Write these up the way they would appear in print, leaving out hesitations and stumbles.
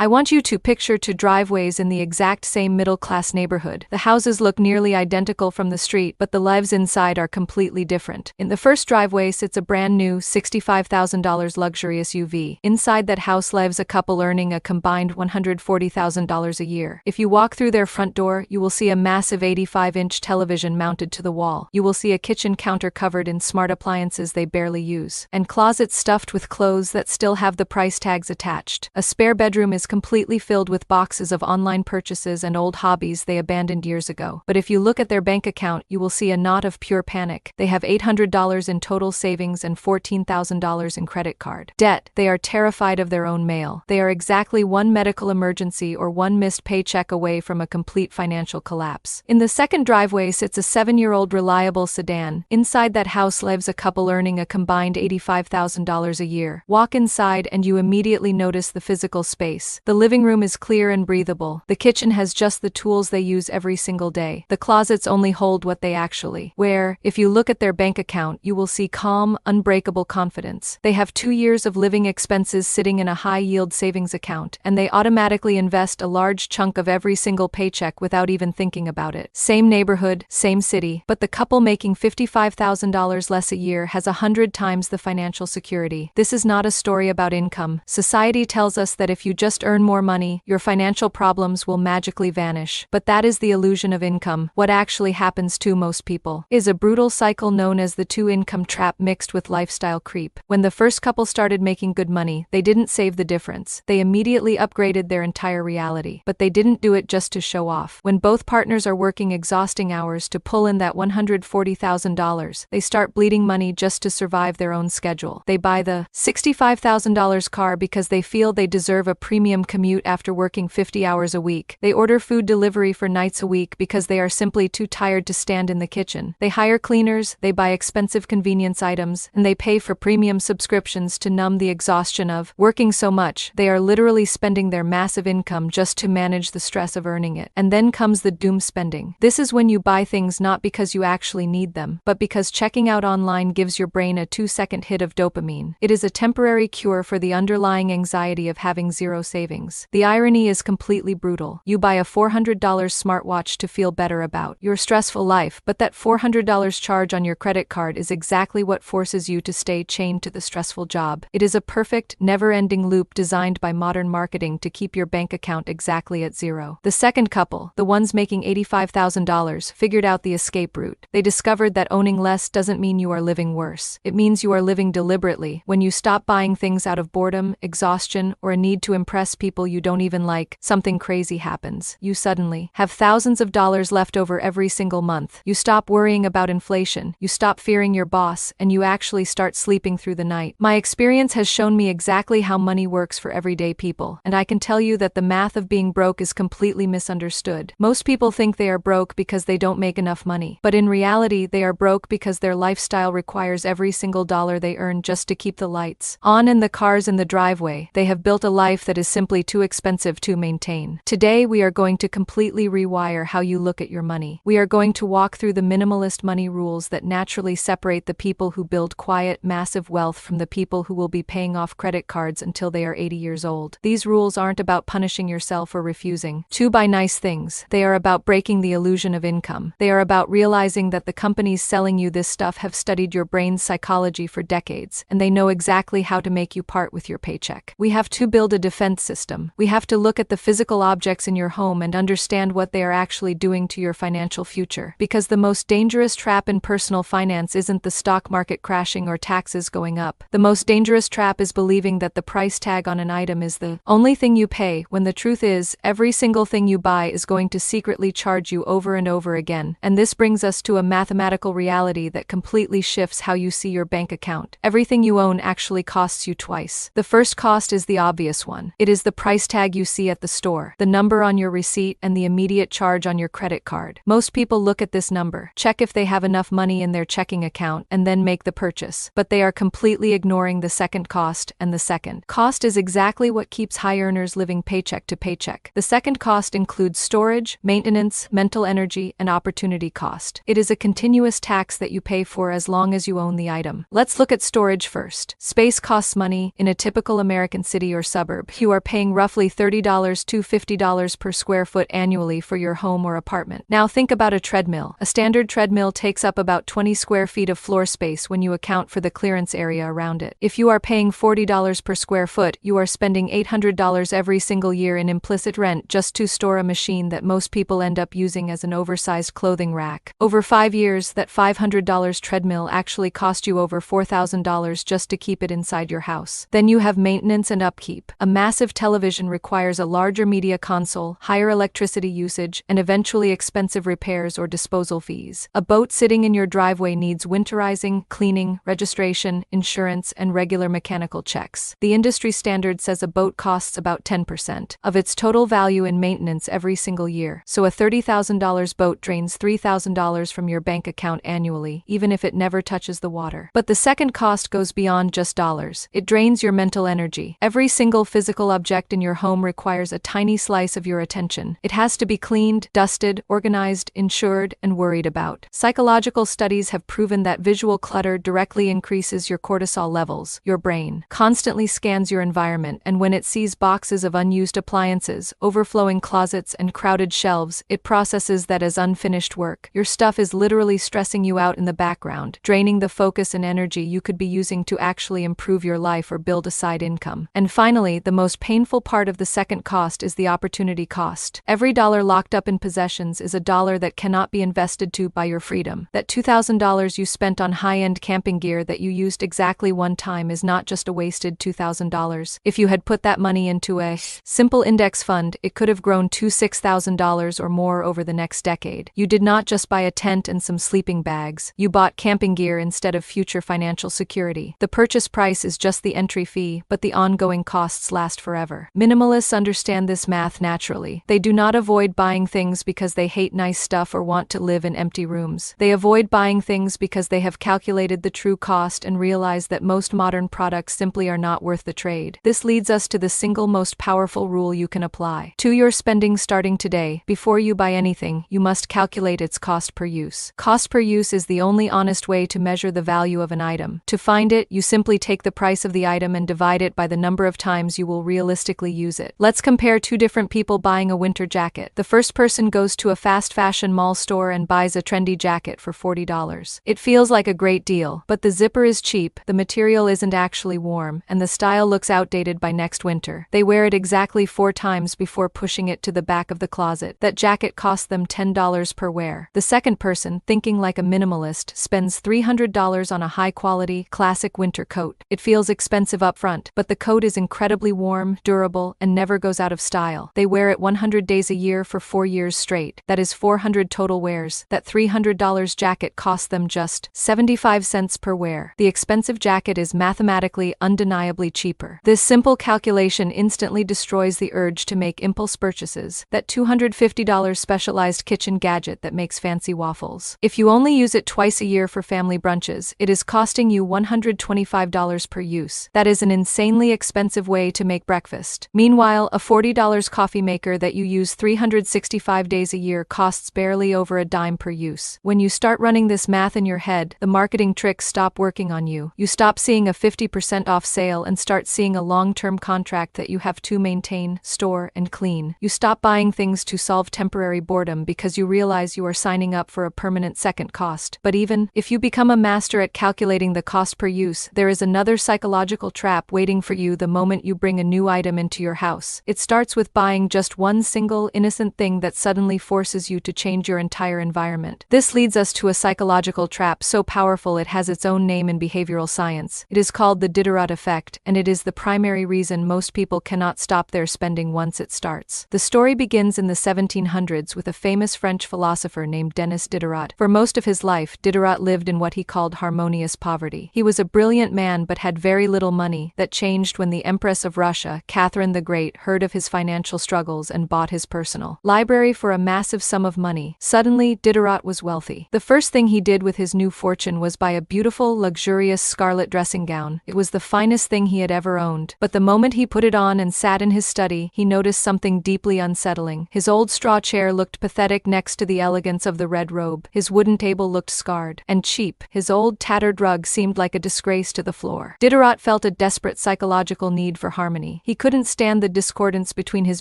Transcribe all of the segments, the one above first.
I want you to picture two driveways in the exact same middle-class neighborhood. The houses look nearly identical from the street, but the lives inside are completely different. In the first driveway sits a brand new $65,000 luxury SUV. Inside that house lives a couple earning a combined $140,000 a year. If you walk through their front door, you will see a massive 85-inch television mounted to the wall. You will see a kitchen counter covered in smart appliances they barely use, and closets stuffed with clothes that still have the price tags attached. A spare bedroom is completely filled with boxes of online purchases and old hobbies they abandoned years ago. But if you look at their bank account, you will see a knot of pure panic. They have $800 in total savings and $14,000 in credit card debt. They are terrified of their own mail. They are exactly one medical emergency or one missed paycheck away from a complete financial collapse. In the second driveway sits a 7-year-old reliable sedan. Inside that house lives a couple earning a combined $85,000 a year. Walk inside and you immediately notice the physical space. The living room is clear and breathable. The kitchen has just the tools they use every single day. The closets only hold what they actually wear. If you look at their bank account, you will see calm, unbreakable confidence. They have 2 years of living expenses sitting in a high-yield savings account, and they automatically invest a large chunk of every single paycheck without even thinking about it. Same neighborhood, same city, but the couple making $55,000 less a year has 100 times the financial security. This is not a story about income. Society tells us that if you just earn more money, your financial problems will magically vanish. But that is the illusion of income. What actually happens to most people is a brutal cycle known as the two-income trap mixed with lifestyle creep. When the first couple started making good money, they didn't save the difference. They immediately upgraded their entire reality. But they didn't do it just to show off. When both partners are working exhausting hours to pull in that $140,000, they start bleeding money just to survive their own schedule. They buy the $65,000 car because they feel they deserve a premium commute after working 50 hours a week. They order food delivery for nights a week because they are simply too tired to stand in the kitchen. They hire cleaners, they buy expensive convenience items, and they pay for premium subscriptions to numb the exhaustion of working so much. They are literally spending their massive income just to manage the stress of earning it. And then comes the doom spending. This is when you buy things not because you actually need them, but because checking out online gives your brain a 2-second hit of dopamine. It is a temporary cure for the underlying anxiety of having zero savings. The irony is completely brutal. You buy a $400 smartwatch to feel better about your stressful life, but that $400 charge on your credit card is exactly what forces you to stay chained to the stressful job. It is a perfect, never-ending loop designed by modern marketing to keep your bank account exactly at zero. The second couple, the ones making $85,000, figured out the escape route. They discovered that owning less doesn't mean you are living worse. It means you are living deliberately. When you stop buying things out of boredom, exhaustion, or a need to impress people you don't even like, something crazy happens. You suddenly have thousands of dollars left over every single month. You stop worrying about inflation, you stop fearing your boss, and you actually start sleeping through the night. My experience has shown me exactly how money works for everyday people, and I can tell you that the math of being broke is completely misunderstood. Most people think they are broke because they don't make enough money, but in reality they are broke because their lifestyle requires every single dollar they earn just to keep the lights on and the cars in the driveway. They have built a life that is simply too expensive to maintain. Today we are going to completely rewire how you look at your money. We are going to walk through the minimalist money rules that naturally separate the people who build quiet, massive wealth from the people who will be paying off credit cards until they are 80 years old. These rules aren't about punishing yourself or refusing to buy nice things. They are about breaking the illusion of income. They are about realizing that the companies selling you this stuff have studied your brain's psychology for decades, and they know exactly how to make you part with your paycheck. We have to build a defense system. We have to look at the physical objects in your home and understand what they are actually doing to your financial future. Because the most dangerous trap in personal finance isn't the stock market crashing or taxes going up. The most dangerous trap is believing that the price tag on an item is the only thing you pay, when the truth is, every single thing you buy is going to secretly charge you over and over again. And this brings us to a mathematical reality that completely shifts how you see your bank account. Everything you own actually costs you twice. The first cost is the obvious one. It is the price tag you see at the store, the number on your receipt, and the immediate charge on your credit card. Most people look at this number, check if they have enough money in their checking account, and then make the purchase. But they are completely ignoring the second cost, and the second cost is exactly what keeps high earners living paycheck to paycheck. The second cost includes storage, maintenance, mental energy, and opportunity cost. It is a continuous tax that you pay for as long as you own the item. Let's look at storage first. Space costs money. In a typical American city or suburb, you are paying roughly $30 to $50 per square foot annually for your home or apartment. Now think about a treadmill. A standard treadmill takes up about 20 square feet of floor space when you account for the clearance area around it. If you are paying $40 per square foot, you are spending $800 every single year in implicit rent just to store a machine that most people end up using as an oversized clothing rack. Over 5 years, that $500 treadmill actually cost you over $4,000 just to keep it inside your house. Then you have maintenance and upkeep. A massive television requires a larger media console, higher electricity usage, and eventually expensive repairs or disposal fees. A boat sitting in your driveway needs winterizing, cleaning, registration, insurance, and regular mechanical checks. The industry standard says a boat costs about 10% of its total value in maintenance every single year. So a $30,000 boat drains $3,000 from your bank account annually, even if it never touches the water. But the second cost goes beyond just dollars. It drains your mental energy. Every single physical object in your home requires a tiny slice of your attention. It has to be cleaned, dusted, organized, insured, and worried about. Psychological studies have proven that visual clutter directly increases your cortisol levels. Your brain constantly scans your environment, and when it sees boxes of unused appliances, overflowing closets, and crowded shelves, it processes that as unfinished work. Your stuff is literally stressing you out in the background, draining the focus and energy you could be using to actually improve your life or build a side income. And finally, the most painful part of the second cost is the opportunity cost. Every dollar locked up in possessions is a dollar that cannot be invested to by your freedom. That $2,000 you spent on high-end camping gear that you used exactly one time is not just a wasted $2,000. If you had put that money into a simple index fund, it could have grown to $6,000 or more over the next decade. You did not just buy a tent and some sleeping bags. You bought camping gear instead of future financial security. The purchase price is just the entry fee, but the ongoing costs last forever. Minimalists understand this math naturally. They do not avoid buying things because they hate nice stuff or want to live in empty rooms. They avoid buying things because they have calculated the true cost and realize that most modern products simply are not worth the trade. This leads us to the single most powerful rule you can apply to your spending starting today. Before you buy anything, you must calculate its cost per use. Cost per use is the only honest way to measure the value of an item. To find it, you simply take the price of the item and divide it by the number of times you will realistically use it. Let's compare two different people buying a winter jacket. The first person goes to a fast fashion mall store and buys a trendy jacket for $40. It feels like a great deal, but the zipper is cheap, the material isn't actually warm, and the style looks outdated by next winter. They wear it exactly 4 times before pushing it to the back of the closet. That jacket costs them $10 per wear. The second person, thinking like a minimalist, spends $300 on a high-quality, classic winter coat. It feels expensive up front, but the coat is incredibly warm, durable, and never goes out of style. They wear it 100 days a year for 4 years straight. That is 400 total wears. That $300 jacket costs them just 75 cents per wear. The expensive jacket is mathematically undeniably cheaper. This simple calculation instantly destroys the urge to make impulse purchases. That $250 specialized kitchen gadget that makes fancy waffles. If you only use it twice a year for family brunches, it is costing you $125 per use. That is an insanely expensive way to make breakfast. Meanwhile, a $40 coffee maker that you use 365 days a year costs barely over a dime per use. When you start running this math in your head, the marketing tricks stop working on you. You stop seeing a 50% off sale and start seeing a long-term contract that you have to maintain, store, and clean. You stop buying things to solve temporary boredom because you realize you are signing up for a permanent second cost. But even if you become a master at calculating the cost per use, there is another psychological trap waiting for you the moment you bring a new item into your house. It starts with buying just one single, innocent thing that suddenly forces you to change your entire environment. This leads us to a psychological trap so powerful it has its own name in behavioral science. It is called the Diderot effect, and it is the primary reason most people cannot stop their spending once it starts. The story begins in the 1700s with a famous French philosopher named Denis Diderot. For most of his life, Diderot lived in what he called harmonious poverty. He was a brilliant man but had very little money. That changed when the Empress of Russia, Catherine the Great, heard of his financial struggles and bought his personal library for a massive sum of money. Suddenly, Diderot was wealthy. The first thing he did with his new fortune was buy a beautiful, luxurious scarlet dressing gown. It was the finest thing he had ever owned. But the moment he put it on and sat in his study, he noticed something deeply unsettling. His old straw chair looked pathetic next to the elegance of the red robe. His wooden table looked scarred and cheap. His old tattered rug seemed like a disgrace to the floor. Diderot felt a desperate psychological need for harmony. He couldn't stand the discordance between his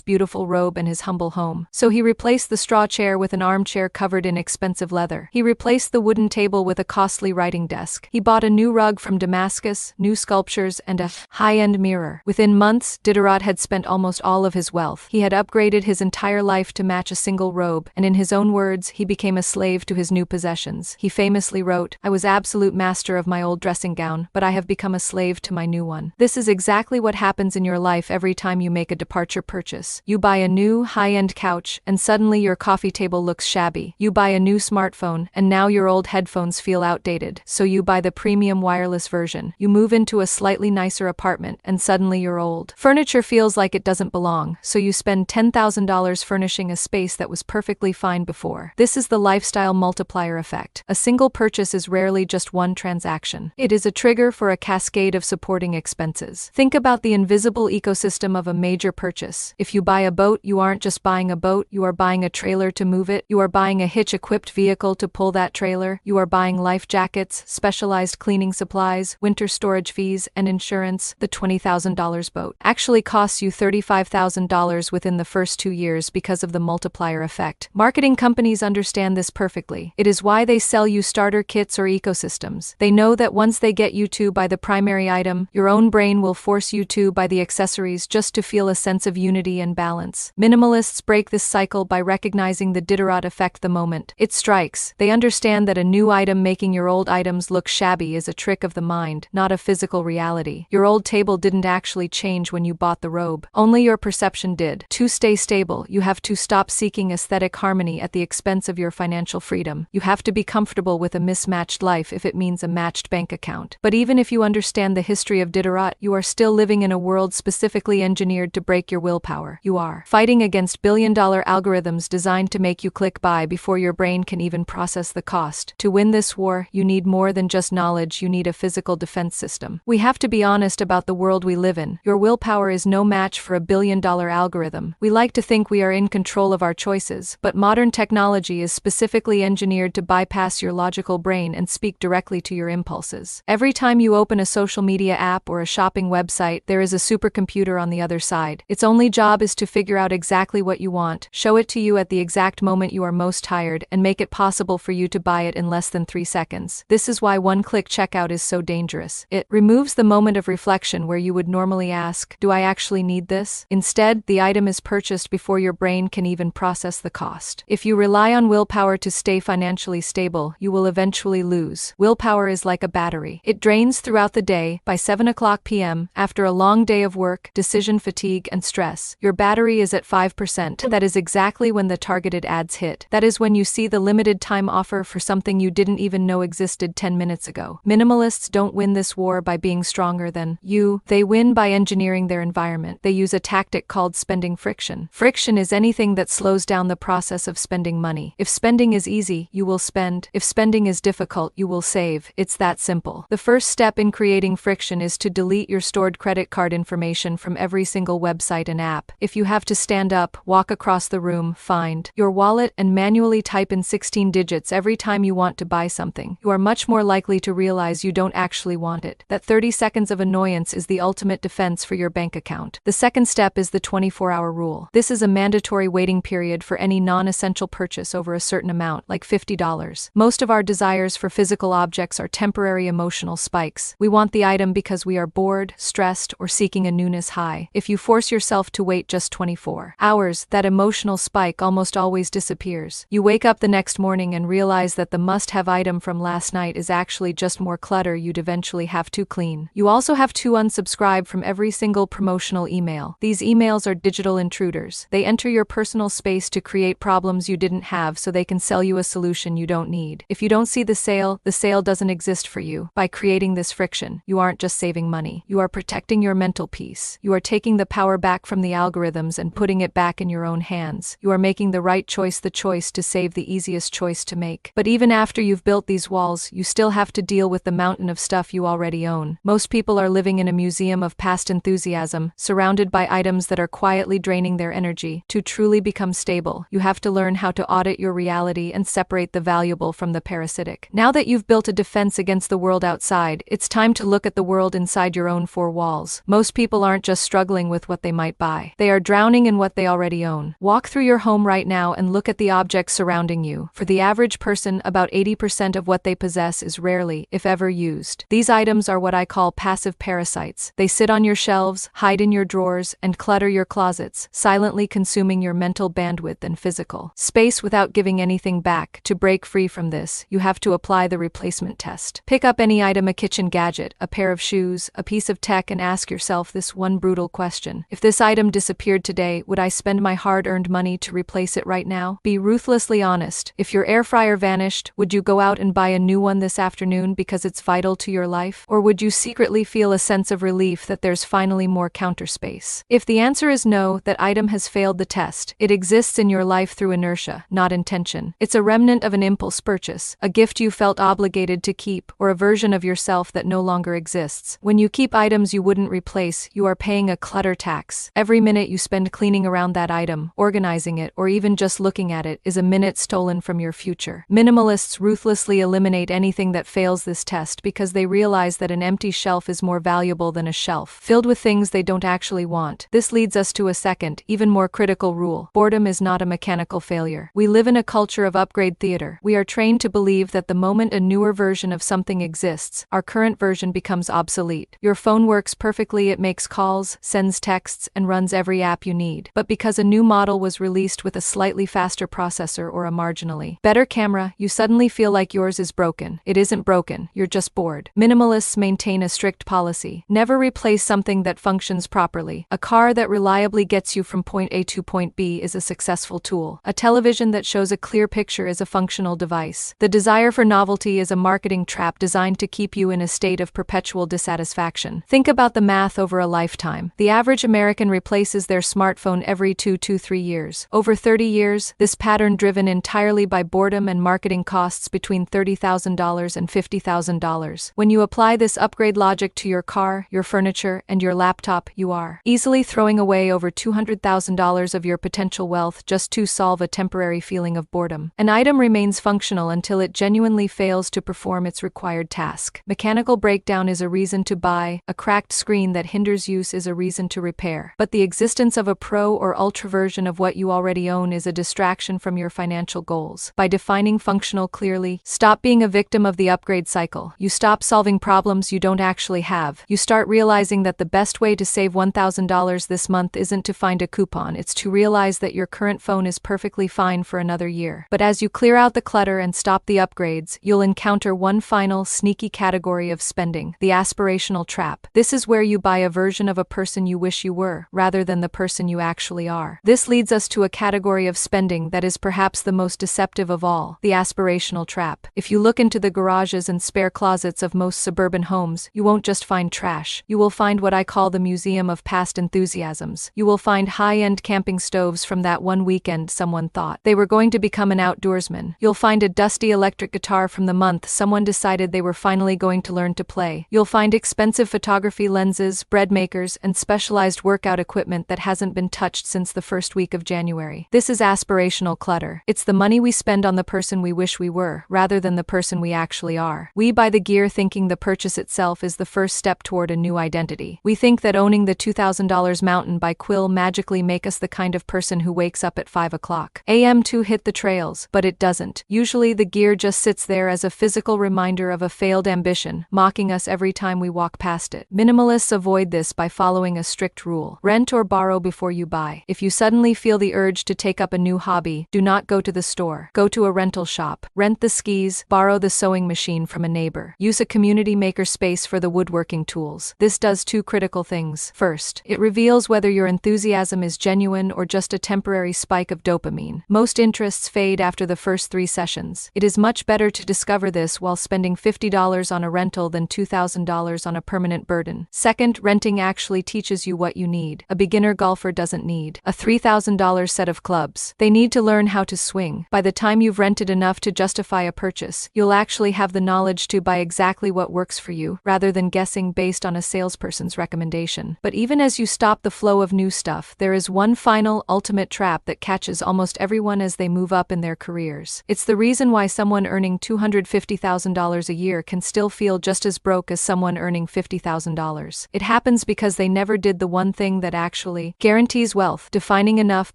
beautiful robe and his humble home. So he replaced the straw chair with an armchair covered in expensive leather. He replaced the wooden table with a costly writing desk. He bought a new rug from Damascus, new sculptures, and a high-end mirror. Within months, Diderot had spent almost all of his wealth. He had upgraded his entire life to match a single robe, and in his own words, he became a slave to his new possessions. He famously wrote, "I was absolute master of my old dressing gown, but I have become a slave to my new one." This is exactly what happens in your life every time you make a departure purchase. You buy a new, high-end couch, and suddenly your coffee table looks shabby. You buy a new smartphone, and now your old headphones feel outdated. So you buy the premium wireless version. You move into a slightly nicer apartment, and suddenly your old furniture feels like it doesn't belong, so you spend $10,000 furnishing a space that was perfectly fine before. This is the lifestyle multiplier effect. A single purchase is rarely just one transaction. It is a trigger for a cascade of supporting expenses. Think about the invisible ecosystem of a major purchase. If you buy a boat, you aren't just buying a boat, you are buying a trailer to move it, you are buying a hitch-equipped vehicle to pull that trailer, you are buying life jackets, specialized cleaning supplies, winter storage fees, and insurance. The $20,000 boat actually costs you $35,000 within the first 2 years because of the multiplier effect. Marketing companies understand this perfectly. It is why they sell you starter kits or ecosystems. They know that once they get you to buy the primary item, your own brain will force you to buy the accessories just to feel a sense of unity and balance. Minimalists break this cycle by recognizing the Diderot effect the moment it strikes. They understand that a new item making your old items look shabby is a trick of the mind, not a physical reality. Your old table didn't actually change when you bought the robe. Only your perception did. To stay stable, you have to stop seeking aesthetic harmony at the expense of your financial freedom. You have to be comfortable with a mismatched life if it means a matched bank account. But even if you understand the history of Diderot, you are still living in a world specifically engineered to break your willpower. You are fighting against billion-dollar algorithms designed to make you click buy before your brain can even process the cost. To win this war, you need more than just knowledge, you need a physical defense system. We have to be honest about the world we live in. Your willpower is no match for a billion-dollar algorithm. We like to think we are in control of our choices, but modern technology is specifically engineered to bypass your logical brain and speak directly to your impulses. Every time you open a social media app or a shopping website, there is a supercomputer on the other side. Its only job is to figure out exactly what you want, show it to you at the exact moment you are most tired, and make it possible for you to buy it in less than 3 seconds. This is why one-click checkout is so dangerous. It removes the moment of reflection where you would normally ask, "Do I actually need this?" Instead, the item is purchased before your brain can even process the cost. If you rely on willpower to stay financially stable, you will eventually lose. Willpower is like a battery. It drains throughout the day. By 7 p.m., after a long day of work, decision fatigue, and stress, your battery is at 5%. That is exactly when the targeted ads hit. That is when you see the limited time offer for something you didn't even know existed 10 minutes ago. Minimalists don't win this war by being stronger than you. They win by engineering their environment. They use a tactic called spending friction. Friction is anything that slows down the process of spending money. If spending is easy, you will spend. If spending is difficult, you will save. It's that simple. The first step in creating friction is to delete your stored credit card information from every single website and app. If you have to stand up, walk across the room, find your wallet, and manually type in 16 digits every time you want to buy something, you are much more likely to realize you don't actually want it. That 30 seconds of annoyance is the ultimate defense for your bank account. The second step is the 24-hour rule. This is a mandatory waiting period for any non-essential purchase over a certain amount, like $50. Most of our desires for physical objects are temporary emotional spikes. We want the item because we are bored, stressed, or seeking a newness high. If you force yourself to wait just 24 hours, that emotional spike almost always disappears. You wake up the next morning and realize that the must-have item from last night is actually just more clutter you'd eventually have to clean. You also have to unsubscribe from every single promotional email. These emails are digital intruders. They enter your personal space to create problems you didn't have so they can sell you a solution you don't need. If you don't see the sale doesn't exist for you. By creating this friction, you aren't just saving money. You are protecting your mental peace. You are taking the power back from the algorithms and putting it back in your own hands. You are making the right choice, the choice to save, the easiest choice to make. But even after you've built these walls, you still have to deal with the mountain of stuff you already own. Most people are living in a museum of past enthusiasm, surrounded by items that are quietly draining their energy. To truly become stable, you have to learn how to audit your reality and separate the valuable from the parasitic. Now that you've built a defense against the world outside, it's time to look at the world inside your own four walls. Most people aren't just struggling with what they might buy. They are drowning in what they already own. Walk through your home right now and look at the objects surrounding you. For the average person, about 80% of what they possess is rarely, if ever, used. These items are what I call passive parasites. They sit on your shelves, hide in your drawers, and clutter your closets, silently consuming your mental bandwidth and physical space without giving anything back. To break free from this, you have to apply the replacement test. Pick up any item, a kitchen gadget, a pair of shoes, a piece of tech, and ask yourself this one brutal question. If this item disappeared today, would I spend my hard-earned money to replace it right now? Be ruthlessly honest. If your air fryer vanished, would you go out and buy a new one this afternoon because it's vital to your life? Or would you secretly feel a sense of relief that there's finally more counter space? If the answer is no, that item has failed the test. It exists in your life through inertia, not intention. It's a remnant of an impulse purchase, a gift you felt obligated to keep, or a version of yourself that no longer exists. When you keep items you wouldn't replace, you are paying a clutter tax. Every minute you spend cleaning around that item, organizing it, or even just looking at it is a minute stolen from your future. Minimalists ruthlessly eliminate anything that fails this test because they realize that an empty shelf is more valuable than a shelf filled with things they don't actually want. This leads us to a second, even more critical rule. Boredom is not a mechanical failure. We live in a culture of upgrade theater. We are trained to believe that the moment a newer version of something exists, our current version becomes obsolete. Your phone works perfectly, it makes calls, sends texts, and runs every app you need. But because a new model was released with a slightly faster processor or a marginally better camera, you suddenly feel like yours is broken. It isn't broken, you're just bored. Minimalists maintain a strict policy. Never replace something that functions properly. A car that reliably gets you from point A to point B is a successful tool. A television that shows a clear picture is a functional device. The desire for novelty is a marketing trap designed to keep you in a state of perpetual dissatisfaction. Think about the math over a lifetime. The average American replaces their smartphone every 2 to 3 years. Over 30 years, this pattern driven entirely by boredom and marketing costs between $30,000 and $50,000. When you apply this upgrade logic to your car, your furniture, and your laptop, you are easily throwing away over $200,000 of your potential wealth just to solve a temporary feeling of boredom. An item remains functional until it genuinely fails to perform its required task. Mechanical breakdown is a reason to buy, a cracked screen that hinders use is a reason to repair. But the existence of a pro or ultra version of what you already own is a distraction from your financial goals. By defining functional clearly, stop being a victim of the upgrade cycle. You stop solving problems you don't actually have. You start realizing that the best way to save $1,000 this month isn't to find a coupon, it's to realize that your current phone is perfectly fine for another year. But as you clear out the clutter and stop the upgrades, you'll encounter one final, sneaky category of spending: the aspirational trap. This is where you buy a version of a person you wish you were, rather than the person you actually are. This leads us to a category of spending that is perhaps the most deceptive of all: the aspirational trap. If you look into the garages and spare closets of most suburban homes, you won't just find trash. You will find what I call the museum of past enthusiasms. You will find high-end camping stoves from that one weekend someone thought they were going to become an outdoorsman. You'll find a dusty electric guitar from the month someone decided they were finally going to learn to play. You'll find expensive photography lenses, bread makers, and specialized workout equipment that hasn't been touched since the first week of January. This is aspirational clutter. It's the money we spend on the person we wish we were, rather than the person we actually are. We buy the gear thinking the purchase itself is the first step toward a new identity. We think that owning the $2,000 mountain bike will magically make us the kind of person who wakes up at 5 o'clock a.m. to hit the trails, but it doesn't. Usually the gear just sits there as a physical reminder of a failed ambition, mocking us every time we walk past it. Minimalists avoid this by following a strict rule: rent or borrow before you buy. If you suddenly feel the urge to take up a new hobby, do not go to the store. Go to a rental shop. Rent the skis, borrow the sewing machine from a neighbor. Use a community maker space for the woodworking tools. This does two critical things. First, it reveals whether your enthusiasm is genuine or just a temporary spike of dopamine. Most interests fade after the first 3 sessions. It is much better to discover this while spending $50 on a rental than $2,000 on a permanent burden. Second, renting actually teaches you what you need. A beginner golfer doesn't need a $3,000 set of clubs. They need to learn how to swing. By the time you've rented enough to justify a purchase, you'll actually have the knowledge to buy exactly what works for you, rather than guessing based on a salesperson's recommendation. But even as you stop the flow of new stuff, there is one final, ultimate trap that catches almost everyone as they move up in their careers. It's the reason why someone earning $250,000 a year can still feel just as broke as someone earning $50,000. It happens because because they never did the one thing that actually guarantees wealth, defining enough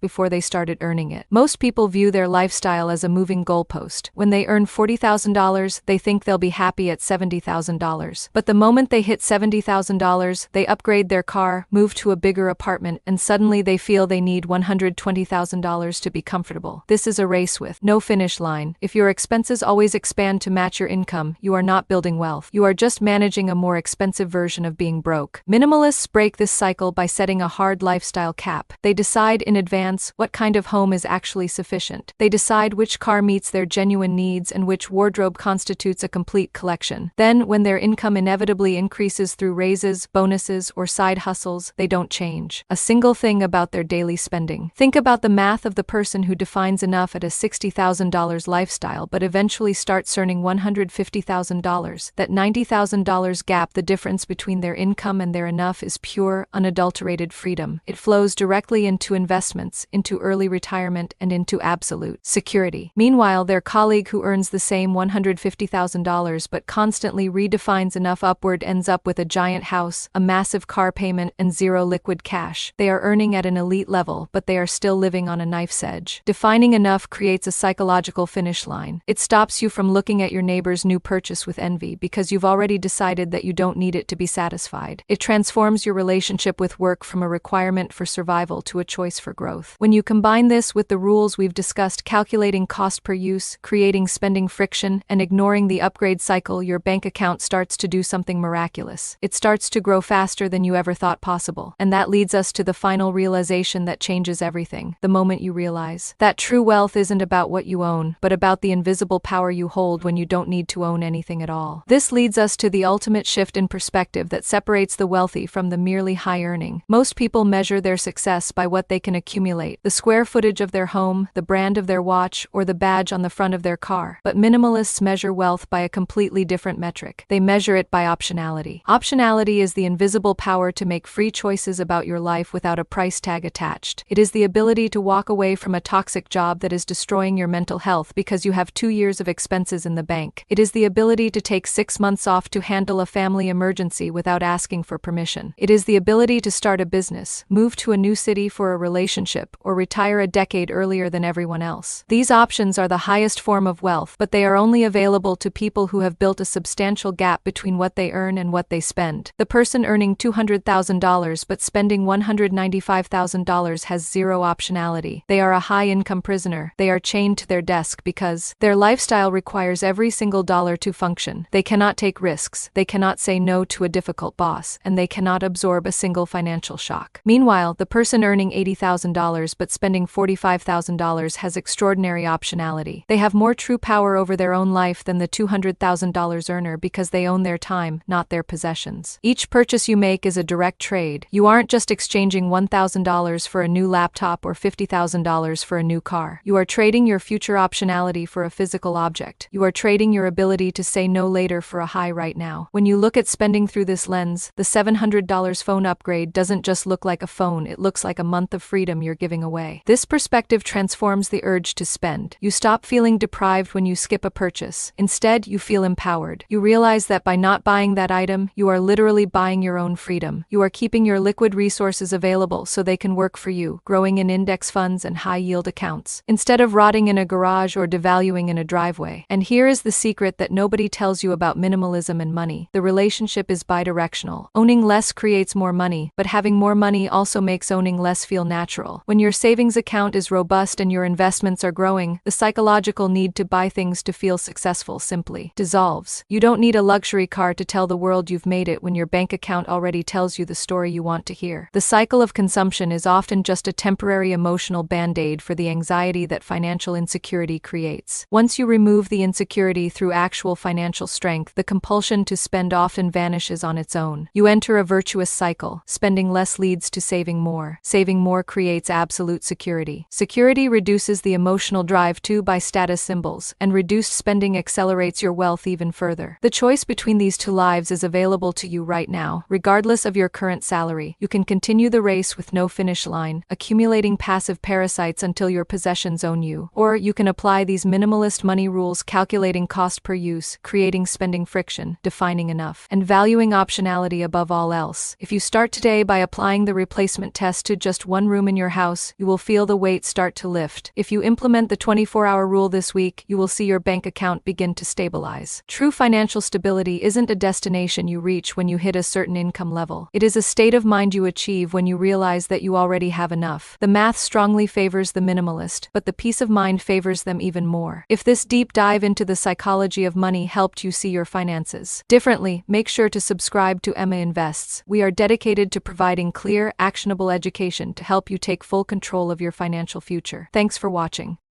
before they started earning it. Most people view their lifestyle as a moving goalpost. When they earn $40,000, they think they'll be happy at $70,000. But the moment they hit $70,000, they upgrade their car, move to a bigger apartment, and suddenly they feel they need $120,000 to be comfortable. This is a race with no finish line. If your expenses always expand to match your income, you are not building wealth. You are just managing a more expensive version of being broke. Minimalists break this cycle by setting a hard lifestyle cap. They decide in advance what kind of home is actually sufficient. They decide which car meets their genuine needs and which wardrobe constitutes a complete collection. Then, when their income inevitably increases through raises, bonuses, or side hustles, they don't change a single thing about their daily spending. Think about the math of the person who defines enough at a $60,000 lifestyle but eventually starts earning $150,000. That $90,000 gap, the difference between their income and their enough, is pure, unadulterated freedom. It flows directly into investments, into early retirement, and into absolute security. Meanwhile, their colleague who earns the same $150,000 but constantly redefines enough upward ends up with a giant house, a massive car payment, and zero liquid cash. They are earning at an elite level, but they are still living on a knife's edge. Defining enough creates a psychological finish line. It stops you from looking at your neighbor's new purchase with envy because you've already decided that you don't need it to be satisfied. It transforms your relationship with work from a requirement for survival to a choice for growth. When you combine this with the rules we've discussed, calculating cost per use, creating spending friction, and ignoring the upgrade cycle, your bank account starts to do something miraculous. It starts to grow faster than you ever thought possible. And that leads us to the final realization that changes everything. The moment you realize that true wealth isn't about what you own, but about the invisible power you hold when you don't need to own anything at all. This leads us to the ultimate shift in perspective that separates the wealthy from the merely high-earning. Most people measure their success by what they can accumulate, the square footage of their home, the brand of their watch, or the badge on the front of their car. But minimalists measure wealth by a completely different metric. They measure it by optionality. Optionality is the invisible power to make free choices about your life without a price tag attached. It is the ability to walk away from a toxic job that is destroying your mental health because you have 2 years of expenses in the bank. It is the ability to take 6 months off to handle a family emergency without asking for permission. It is the ability to start a business, move to a new city for a relationship, or retire a decade earlier than everyone else. These options are the highest form of wealth, but they are only available to people who have built a substantial gap between what they earn and what they spend. The person earning $200,000 but spending $195,000 has zero optionality. They are a high-income prisoner. They are chained to their desk because their lifestyle requires every single dollar to function. They cannot take risks, they cannot say no to a difficult boss, and they cannot absorb a single financial shock. Meanwhile, the person earning $80,000 but spending $45,000 has extraordinary optionality. They have more true power over their own life than the $200,000 earner because they own their time, not their possessions. Each purchase you make is a direct trade. You aren't just exchanging $1,000 for a new laptop or $50,000 for a new car. You are trading your future optionality for a physical object. You are trading your ability to say no later for a high right now. When you look at spending through this lens, the $700 phone upgrade doesn't just look like a phone, it looks like a month of freedom you're giving away. This perspective transforms the urge to spend. You stop feeling deprived when you skip a purchase. Instead, you feel empowered. You realize that by not buying that item, you are literally buying your own freedom. You are keeping your liquid resources available so they can work for you, growing in index funds and high-yield accounts, instead of rotting in a garage or devaluing in a driveway. And here is the secret that nobody tells you about minimalism and money. The relationship is bidirectional. Owning less creates more money, but having more money also makes owning less feel natural. When your savings account is robust and your investments are growing, the psychological need to buy things to feel successful simply dissolves. You don't need a luxury car to tell the world you've made it when your bank account already tells you the story you want to hear. The cycle of consumption is often just a temporary emotional band-aid for the anxiety that financial insecurity creates. Once you remove the insecurity through actual financial strength, the compulsion to spend often vanishes on its own. You enter a virtuous cycle. Spending less leads to saving more. Saving more creates absolute security. Security reduces the emotional drive to buy status symbols, and reduced spending accelerates your wealth even further. The choice between these two lives is available to you right now, regardless of your current salary. You can continue the race with no finish line, accumulating passive parasites until your possessions own you. Or you can apply these minimalist money rules, calculating cost per use, creating spending friction, defining enough, and valuing optionality above all else. results. If you start today by applying the replacement test to just one room in your house, you will feel the weight start to lift. If you implement the 24-hour rule this week, you will see your bank account begin to stabilize. True financial stability isn't a destination you reach when you hit a certain income level. It is a state of mind you achieve when you realize that you already have enough. The math strongly favors the minimalist, but the peace of mind favors them even more. If this deep dive into the psychology of money helped you see your finances differently, make sure to subscribe to Emma Invests. We are dedicated to providing clear, actionable education to help you take full control of your financial future. Thanks for watching.